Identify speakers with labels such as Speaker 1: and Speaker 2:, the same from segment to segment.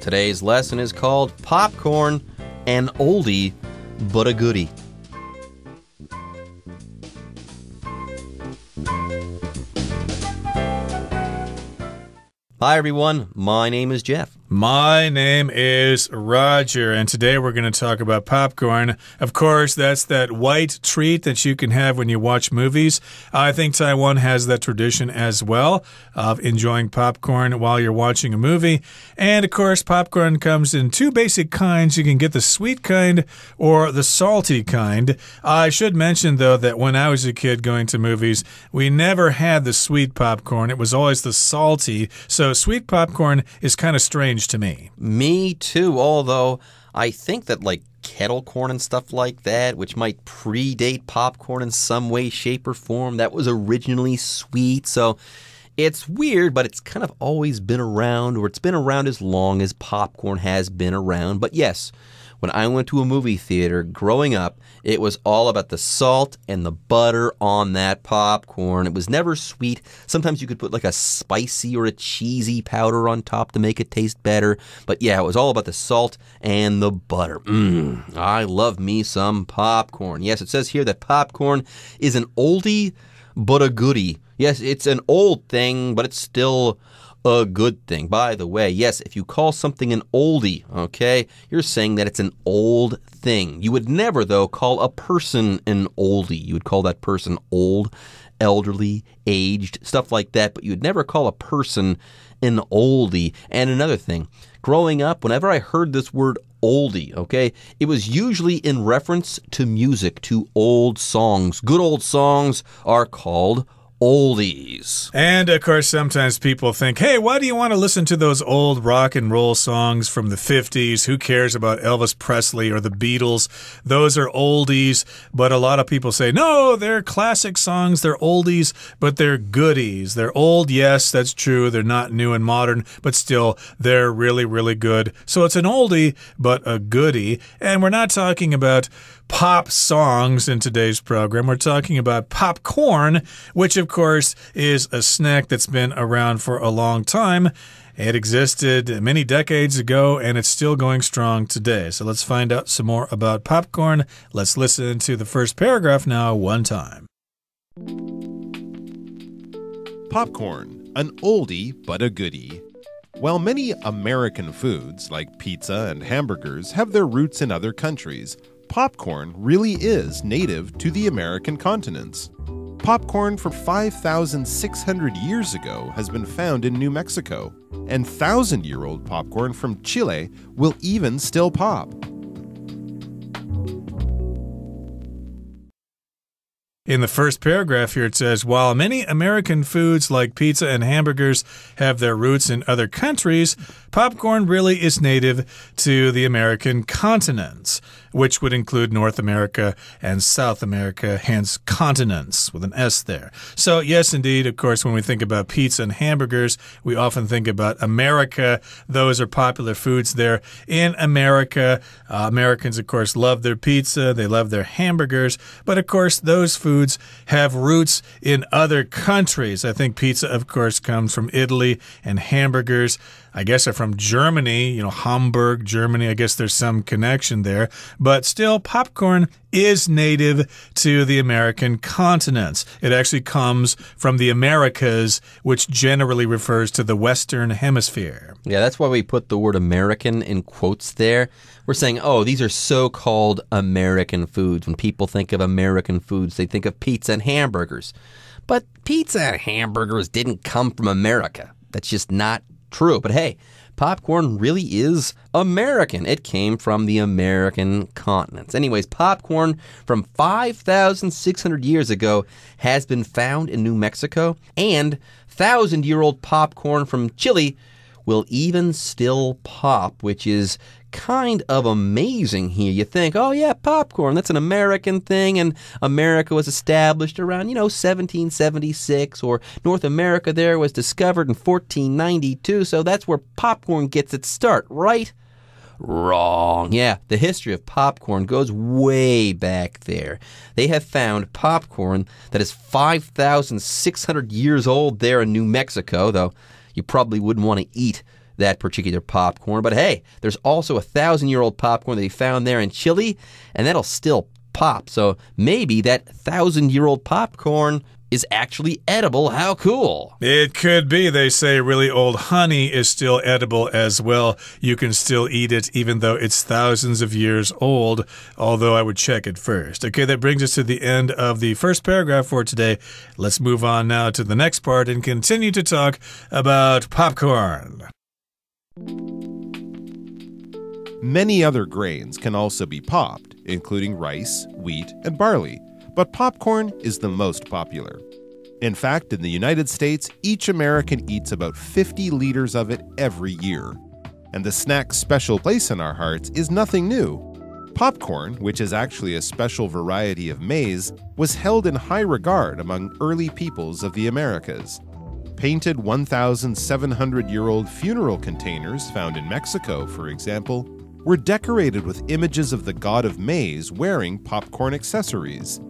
Speaker 1: Today's lesson is called Popcorn, an oldie but a goodie. Hi everyone, my name is Jeff.
Speaker 2: My name is Roger, and today we're going to talk about popcorn. Of course, that's that white treat that you can have when you watch movies. I think Taiwan has that tradition as well of enjoying popcorn while you're watching a movie. And of course, popcorn comes in two basic kinds. You can get the sweet kind or the salty kind. I should mention, though, that when I was a kid going to movies, we never had the sweet popcorn. It was always the salty. So sweet popcorn is kind of strange to me.
Speaker 1: Me too, although I think that like kettle corn and stuff like that, which might predate popcorn in some way, shape, or form, that was originally sweet. So it's weird, but it's kind of always been around, or it's been around as long as popcorn has been around. But yes, when I went to a movie theater growing up, it was all about the salt and the butter on that popcorn. It was never sweet. Sometimes you could put like a spicy or a cheesy powder on top to make it taste better. But yeah, it was all about the salt and the butter. I love me some popcorn. Yes, it says here that popcorn is an oldie but a goodie. Yes, it's an old thing, but it's still a good thing. By the way, yes, if you call something an oldie, okay, you're saying that it's an old thing. You would never, though, call a person an oldie. You would call that person old, elderly, aged, stuff like that, but you would never call a person an oldie. And another thing, growing up, whenever I heard this word oldie, okay, it was usually in reference to music, to old songs. Good old songs are called oldies.
Speaker 2: And of course, sometimes people think, hey, why do you want to listen to those old rock and roll songs from the 50s? Who cares about Elvis Presley or the Beatles? Those are oldies. But a lot of people say, no, they're classic songs. They're oldies, but they're goodies. They're old, yes, that's true. They're not new and modern, but still, they're really, really good. So it's an oldie, but a goodie. And we're not talking about pop songs in today's program. We're talking about popcorn, which of course is a snack that's been around for a long time. It existed many decades ago and it's still going strong today. So let's find out some more about popcorn. Let's listen to the first paragraph now one time.
Speaker 3: Popcorn, an oldie but a goodie. While many American foods like pizza and hamburgers have their roots in other countries, popcorn really is native to the American continents. Popcorn from 5,600 years ago has been found in New Mexico, and 1,000-year-old popcorn from Chile will even still pop.
Speaker 2: In the first paragraph here, it says, while many American foods like pizza and hamburgers have their roots in other countries, popcorn really is native to the American continents, which would include North America and South America, hence continents with an S there. So yes, indeed, of course, when we think about pizza and hamburgers, we often think about America. Those are popular foods there in America. Americans, of course, love their pizza. They love their hamburgers. But, of course, those foods have roots in other countries. I think pizza, of course, comes from Italy, and hamburgers, I guess, are from Germany, Hamburg, Germany. I guess there's some connection there. But still, popcorn is native to the American continents. It actually comes from the Americas, which generally refers to the Western Hemisphere.
Speaker 1: Yeah, that's why we put the word American in quotes there. We're saying, oh, these are so-called American foods. When people think of American foods, they think of pizza and hamburgers. But pizza and hamburgers didn't come from America. That's just not true. But hey, popcorn really is American. It came from the American continents. Anyways, popcorn from 5,600 years ago has been found in New Mexico, and 1,000-year-old popcorn from Chile will even still pop, which is kind of amazing here. You think, oh yeah, popcorn, that's an American thing, and America was established around, 1776, or North America there was discovered in 1492, so that's where popcorn gets its start, right? Wrong. Yeah, the history of popcorn goes way back there. They have found popcorn that is 5,600 years old there in New Mexico, though you probably wouldn't want to eat that particular popcorn. But hey, there's also 1,000-year-old popcorn that they found there in Chile, and that'll still pop. So maybe that 1,000-year-old popcorn is actually edible. How cool.
Speaker 2: It could be. They say really old honey is still edible as well. You can still eat it even though it's thousands of years old, although I would check it first. Okay, that brings us to the end of the first paragraph for today. Let's move on now to the next part and continue to talk about popcorn.
Speaker 3: Many other grains can also be popped, including rice, wheat, and barley. But popcorn is the most popular. In fact, in the United States, each American eats about 50 liters of it every year. And the snack's special place in our hearts is nothing new. Popcorn, which is actually a special variety of maize, was held in high regard among early peoples of the Americas. Painted 1,700-year-old funeral containers found in Mexico, for example, were decorated with images of the god of maize wearing popcorn accessories.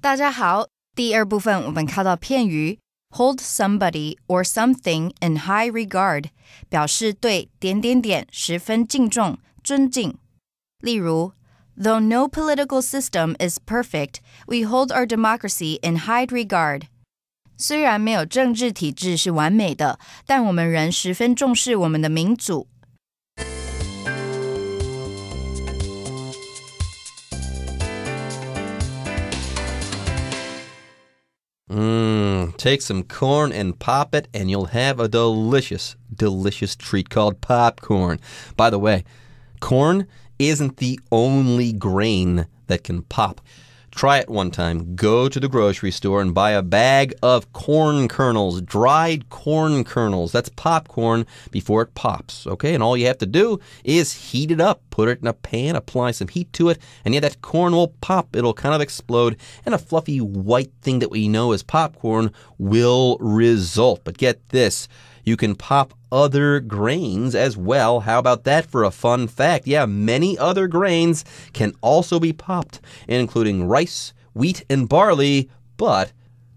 Speaker 4: 大家好，第二部分我们看到片语 hold somebody or something in high regard 表示对点点点十分敬重、尊敬。例如 Though no political system is perfect, we hold our democracy in high regard. 虽然没有政治体制是完美的，但我们仍十分重视我们的民主。
Speaker 1: Take some corn and pop it, and you'll have a delicious, delicious treat called popcorn. By the way, corn isn't the only grain that can pop. Try it one time. Go to the grocery store and buy a bag of corn kernels, dried corn kernels. That's popcorn before it pops, okay? And all you have to do is heat it up. Put it in a pan, apply some heat to it, and yeah, that corn will pop. It'll kind of explode, and a fluffy white thing that we know as popcorn will result. But get this. You can pop other grains as well. How about that for a fun fact? Yeah, many other grains can also be popped, including rice, wheat, and barley, but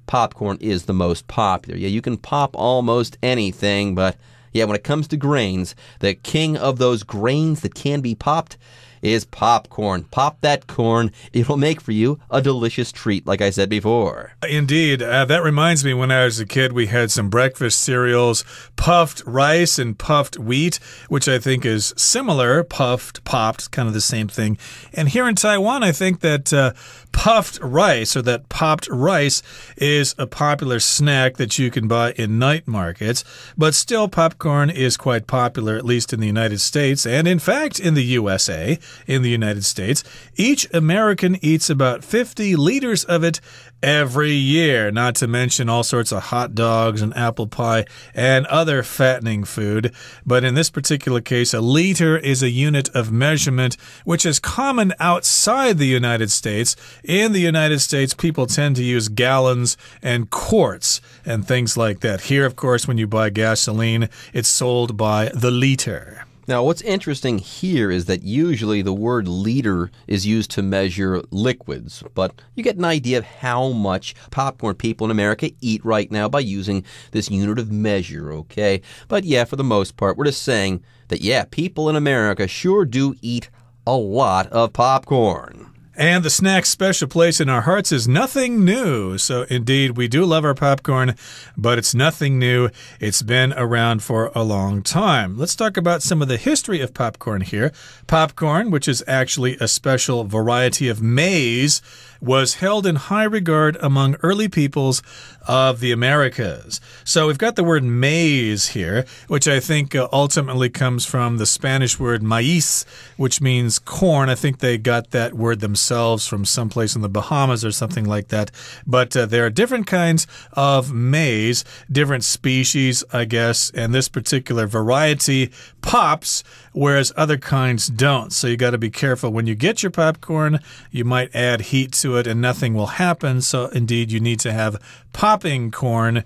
Speaker 1: popcorn is the most popular. Yeah, you can pop almost anything, but yeah, when it comes to grains, the king of those grains that can be popped is popcorn. Pop that corn. It'll make for you a delicious treat, like I said before.
Speaker 2: Indeed. That reminds me, when I was a kid, we had some breakfast cereals, puffed rice and puffed wheat, which I think is similar. Puffed, popped, kind of the same thing. And here in Taiwan, I think that puffed rice, or that popped rice, is a popular snack that you can buy in night markets. But still, popcorn is quite popular, at least in the United States, and in fact, in the USA. In the United States, each American eats about 50 liters of it every year, not to mention all sorts of hot dogs and apple pie and other fattening food. But in this particular case, a liter is a unit of measurement which is common outside the United States. In the United States, people tend to use gallons and quarts and things like that. Here, of course, when you buy gasoline, it's sold by the liter.
Speaker 1: Now, what's interesting here is that usually the word liter is used to measure liquids, but you get an idea of how much popcorn people in America eat right now by using this unit of measure, okay? But yeah, for the most part, we're just saying that, yeah, people in America sure do eat a lot of popcorn.
Speaker 2: And the snack's special place in our hearts is nothing new. So indeed, we do love our popcorn, but it's nothing new. It's been around for a long time. Let's talk about some of the history of popcorn here. Popcorn, which is actually a special variety of maize, was held in high regard among early peoples of the Americas. So we've got the word maize here, which I think ultimately comes from the Spanish word maíz, which means corn. I think they got that word themselves from someplace in the Bahamas or something like that. But there are different kinds of maize, different species, I guess, and this particular variety pops, whereas other kinds don't. So you got to be careful. When you get your popcorn, you might add heat to it and nothing will happen. So indeed, you need to have popping corn.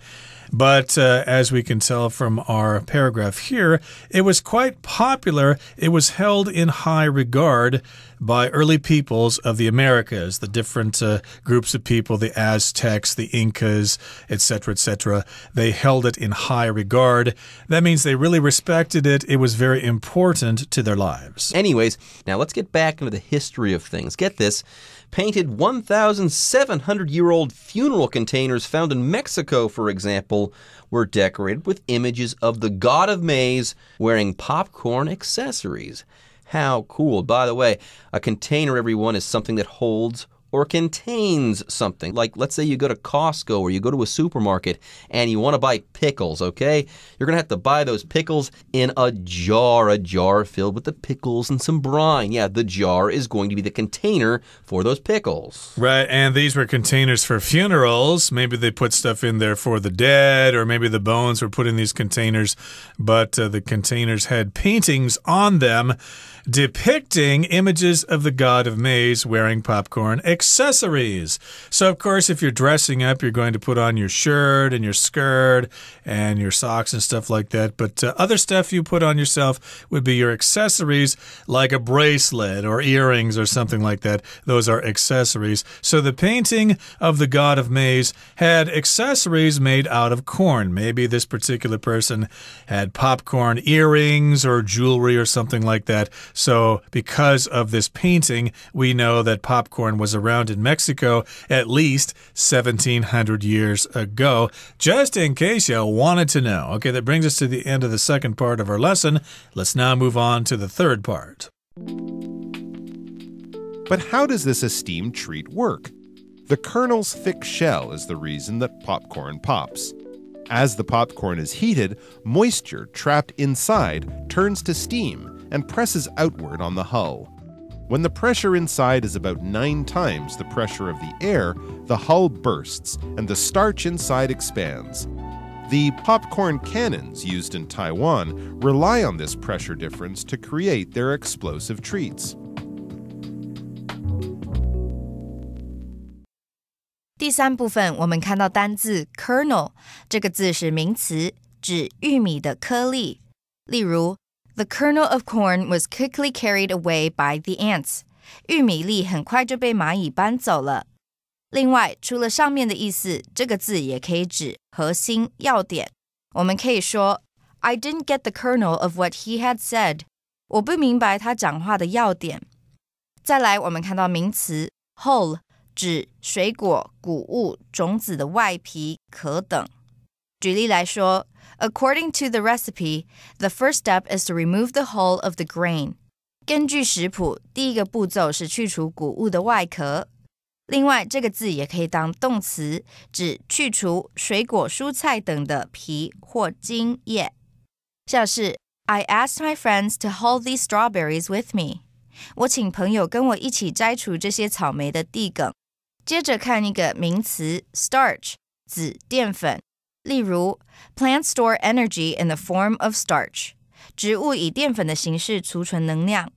Speaker 2: But as we can tell from our paragraph here, it was quite popular. It was held in high regard by early peoples of the Americas, the different groups of people, the Aztecs, the Incas, etc., etc. They held it in high regard. That means they really respected it. It was very important to their lives.
Speaker 1: Anyways, now let's get back into the history of things. Get this. Painted 1,700-year-old funeral containers found in Mexico, for example, were decorated with images of the god of maize wearing popcorn accessories. How cool. By the way, a container, everyone, is something that holds or contains something. Like, let's say you go to Costco or you go to a supermarket and you want to buy pickles, okay? You're going to have to buy those pickles in a jar filled with the pickles and some brine. Yeah, the jar is going to be the container for those pickles.
Speaker 2: Right, and these were containers for funerals. Maybe they put stuff in there for the dead, or maybe the bones were put in these containers, but the containers had paintings on them depicting images of the god of maize wearing popcorn accessories. So, of course, if you're dressing up, you're going to put on your shirt and your skirt and your socks and stuff like that. But other stuff you put on yourself would be your accessories, like a bracelet or earrings or something like that. Those are accessories. So the painting of the god of maize had accessories made out of corn. Maybe this particular person had popcorn earrings or jewelry or something like that. So because of this painting, we know that popcorn was around in Mexico at least 1,700 years ago, just in case you wanted to know. Okay, that brings us to the end of the second part of our lesson. Let's now move on to the third part.
Speaker 3: But how does this esteemed treat work? The kernel's thick shell is the reason that popcorn pops. As the popcorn is heated, moisture trapped inside turns to steam and presses outward on the hull. When the pressure inside is about 9 times the pressure of the air, the hull bursts and the starch inside expands. The popcorn cannons used in Taiwan rely on this pressure difference to create their explosive treats.
Speaker 4: 第三部分我们看到单字 kernel 这个字是名词，指玉米的颗粒。例如The kernel of corn was quickly carried away by the ants. 玉米粒很快就被蚂蚁搬走了。另外，除了上面的意思，这个字也可以指核心、要点。我们可以说 I didn't get the kernel of what he had said. 我不明白他讲话的要点。再来，我们看到名词 whole 指水果、谷物、种子的外皮、壳等。举例来说According to the recipe, the first step is to remove the hull of the grain. 根据食谱，第一个步骤是去除谷物的外壳。另外，这个字也可以当动词，指去除水果、蔬菜等的皮或茎叶。像是 I asked my friends to hull these strawberries with me. 我请朋友跟我一起摘除这些草莓的地梗。接着看一个名词 starch, 指淀粉。例如 Plants store energy in the form of starch. 植物以淀粉的形式储存能量。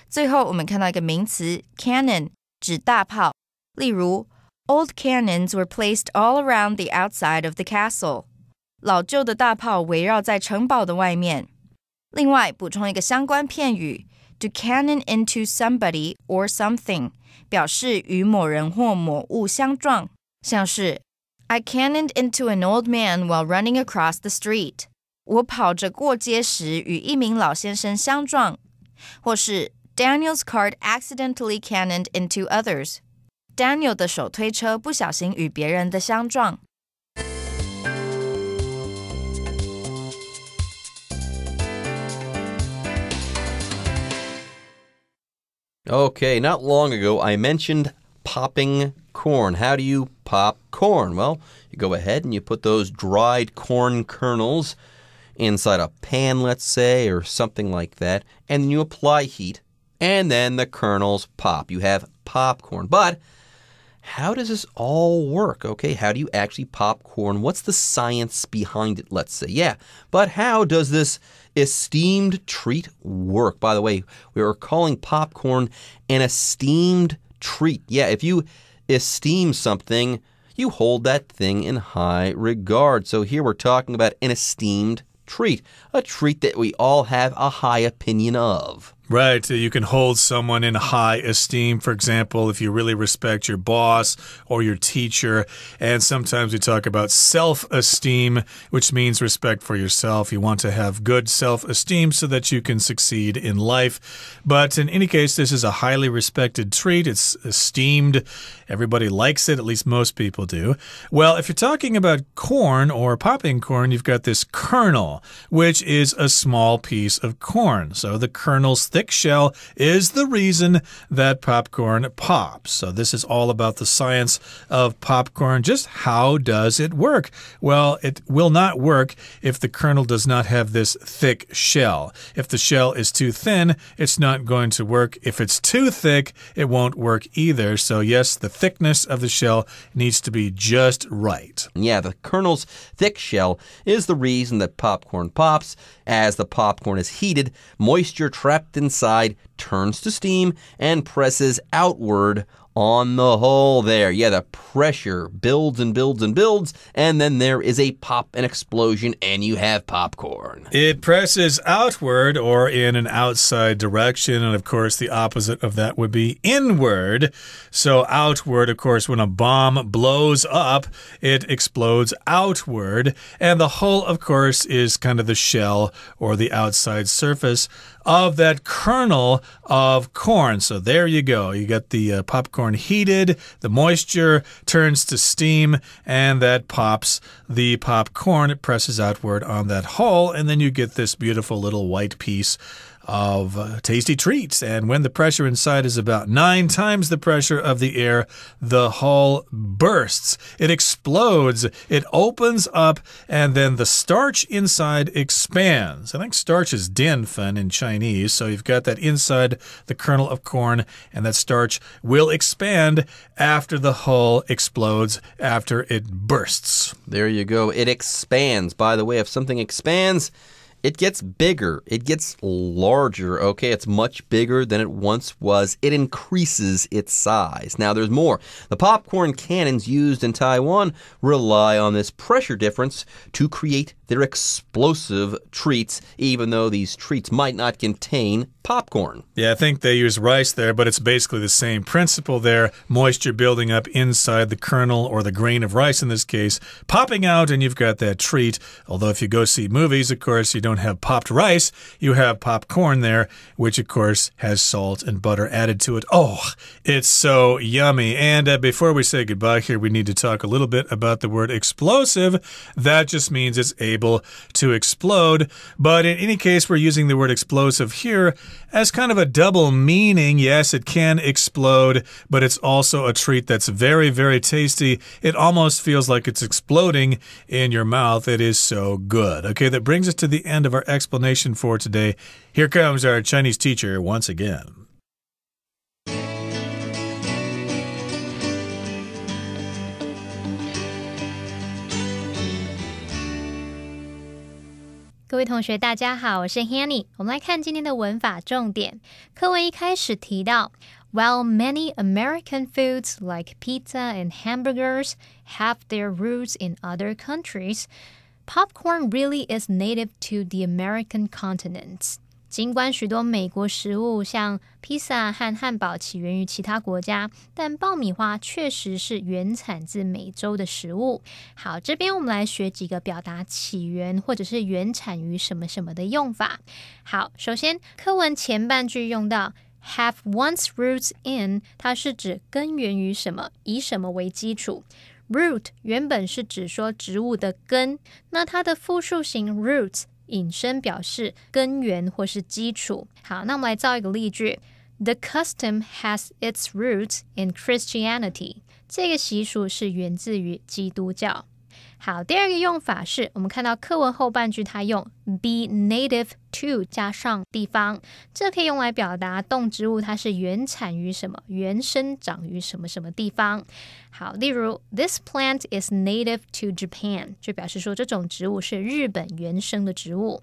Speaker 4: 最后我们看到一个名词 cannon, 指大炮。例如 Old cannons were placed all around the outside of the castle. 老旧的大炮围绕在城堡的外面。另外补充一个相关片语 to cannon into somebody or something, 表示与某人或某物相撞。像是I cannoned into an old man while running across the street. 我跑着过街时与一名老先生相撞。或是 Daniel's cart accidentally cannoned into others. Daniel 的手推车不小心与别人的相撞。
Speaker 1: Okay, not long ago I mentioned popping corn. How do you pop corn? Well, you go ahead and you put those dried corn kernels inside a pan, let's say, or something like that, and then you apply heat, and then the kernels pop. You have popcorn. But how does this all work? Okay, how do you actually pop corn? What's the science behind it, let's say? Yeah, but how does this esteemed treat work? By the way, we are calling popcorn an esteemed treat. Yeah, if you esteem something, you hold that thing in high regard. So here we're talking about an esteemed treat, a treat that we all have a high opinion of.
Speaker 2: Right. You can hold someone in high esteem, for example, if you really respect your boss or your teacher. And sometimes we talk about self-esteem, which means respect for yourself. You want to have good self-esteem so that you can succeed in life. But in any case, this is a highly respected treat. It's esteemed. Everybody likes it, at least most people do. Well, if you're talking about corn or popping corn, you've got this kernel, which is a small piece of corn. So the kernel's thick shell is the reason that popcorn pops. So this is all about the science of popcorn. Just how does it work? Well, it will not work if the kernel does not have this thick shell. If the shell is too thin, it's not going to work. If it's too thick, it won't work either. So yes, the thickness of the shell needs to be just right.
Speaker 1: Yeah, the kernel's thick shell is the reason that popcorn pops. As the popcorn is heated, moisture trapped inside turns to steam and presses outward on the hole there. Yeah, the pressure builds and builds and builds, and then there is a pop, an explosion, and you have popcorn.
Speaker 2: It presses outward or in an outside direction, and of course the opposite of that would be inward. So outward, of course, when a bomb blows up, it explodes outward, and the hull, of course, is kind of the shell or the outside surface of that kernel of corn. So there you go. You got the popcorn heated, the moisture turns to steam, and that pops the popcorn. It presses outward on that hull, and then you get this beautiful little white piece of tasty treats. And when the pressure inside is about 9 times the pressure of the air, the hull bursts. It explodes. It opens up, and then the starch inside expands. I think starch is dianfen in Chinese, so you've got that inside the kernel of corn, and that starch will expand after the hull explodes, after it bursts.
Speaker 1: There you go. It expands. By the way, if something expands, it gets bigger. It gets larger, okay? It's much bigger than it once was. It increases its size. Now, there's more. The popcorn cannons used in Taiwan rely on this pressure difference to create their explosive treats, even though these treats might not contain popcorn.
Speaker 2: Yeah, I think they use rice there, but it's basically the same principle there. Moisture building up inside the kernel, or the grain of rice in this case, popping out, and you've got that treat. Although if you go see movies, of course, you don't have popped rice. You have popcorn there, which, of course, has salt and butter added to it. Oh, it's so yummy. And before we say goodbye here, we need to talk a little bit about the word explosive. That just means it's able to explode. But in any case, we're using the word explosive here as kind of a double meaning. Yes, it can explode, but it's also a treat that's very, very tasty. It almost feels like it's exploding in your mouth. It is so good. Okay, that brings us to the end of our explanation for today. Here comes our Chinese teacher once again.
Speaker 5: 各位同学大家好，我是 Hanny。 我们来看今天的文法重点。课文一开始提到 While many American foods like pizza and hamburgers have their roots in other countries, popcorn really is native to the American continent. 尽管许多美国食物像披萨和汉堡起源于其他国家，但爆米花确实是原产自美洲的食物。好，这边我们来学几个表达起源或者是原产于什么什么的用法。好，首先课文前半句用到 have one's roots in， 它是指根源于什么，以什么为基础。Root 原本是指说植物的根，那它的复数形 roots引申表示根源或是基础。好，那我们来造一个例句 The custom has its roots in Christianity. 这个习俗是源自于基督教。好，第二个用法是我们看到课文后半句它用 be native to 加上地方，这可以用来表达动植物它是原产于什么，原生长于什么什么地方。好，例如 This plant is native to Japan， 就表示说这种植物是日本原生的植物。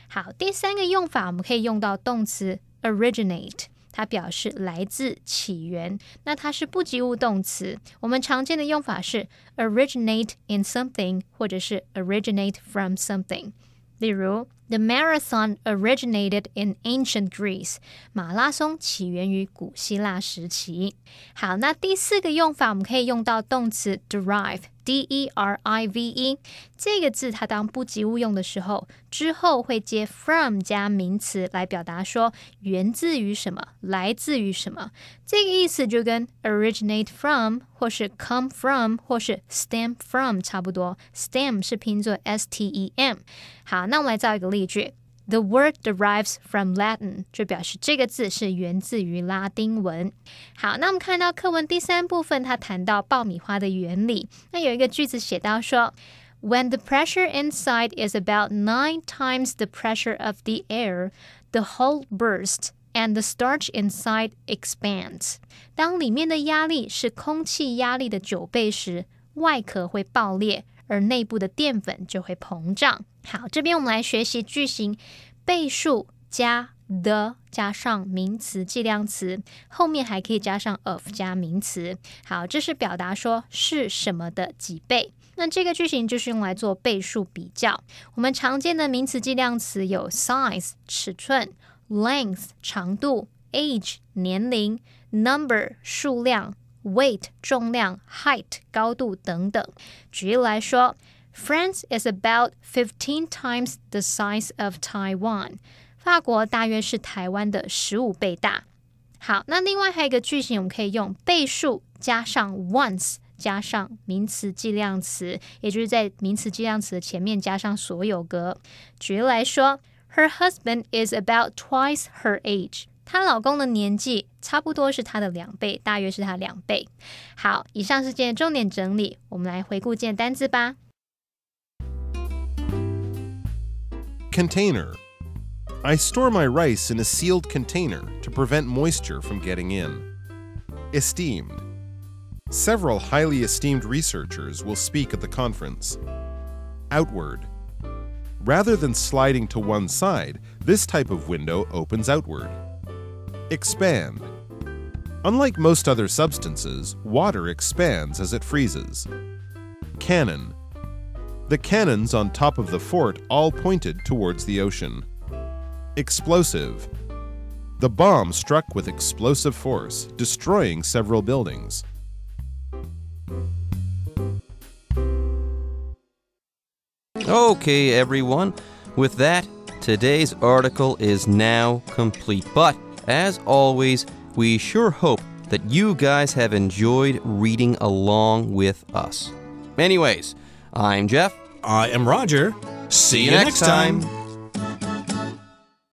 Speaker 5: 好，第三个用法我们可以用到动词 originate，它表示来自起源，那它是不及物动词。我们常见的用法是 originate in something 或者是 originate from something。例如 The marathon originated in ancient Greece. 马拉松起源于古希腊时期。好，那第四个用法我们可以用到动词 derive。D-E-R-I-V-E 这个字它当不及物用的时候，之后会接 from 加名词来表达说源自于什么，来自于什么。这个意思就跟 originate from 或是 come from 或是 stem from 差不多。stem 是拼作 S-T-E-M。好，那我们来造一个例句。The word derives from Latin 就表示这个字是源自于拉丁文。好，那我们看到课文第三部分，它谈到爆米花的原理。那有一个句子写到说 When the pressure inside is about 9 times the pressure of the air, the hull bursts and the starch inside expands. 当里面的压力是空气压力的9倍时，外壳会爆裂，而内部的淀粉就会膨胀。好，这边我们来学习句型，倍数加 the 加上名词计量词，后面还可以加上 of 加名词。好，这是表达说是什么的几倍。那这个句型就是用来做倍数比较。我们常见的名词计量词有 size 尺寸， length 长度， age 年龄， number 数量， weight 重量， height 高度等等。举例来说France is about 15 times the size of Taiwan. 法国大约是台湾的15倍大。好，那另外还有一个句型，我们可以用倍数加上 once 加上名词计量词，也就是在名词计量词的前面加上所有格。举例来说 Her husband is about twice her age. 她老公的年纪差不多是她的2倍，大约是她2倍。好，以上是今天的重点整理，我们来回顾今天的单字吧。
Speaker 3: Container. I store my rice in a sealed container to prevent moisture from getting in. Esteemed. Several highly esteemed researchers will speak at the conference. Outward. Rather than sliding to one side, this type of window opens outward. Expand. Unlike most other substances, water expands as it freezes. Cannon. The cannons on top of the fort all pointed towards the ocean. Explosive. The bomb struck with explosive force, destroying several buildings.
Speaker 1: Okay, everyone. With that, today's article is now complete. But, as always, we sure hope that you guys have enjoyed reading along with us. Anyways, I'm Jeff.
Speaker 2: I am Roger.
Speaker 1: See you next time.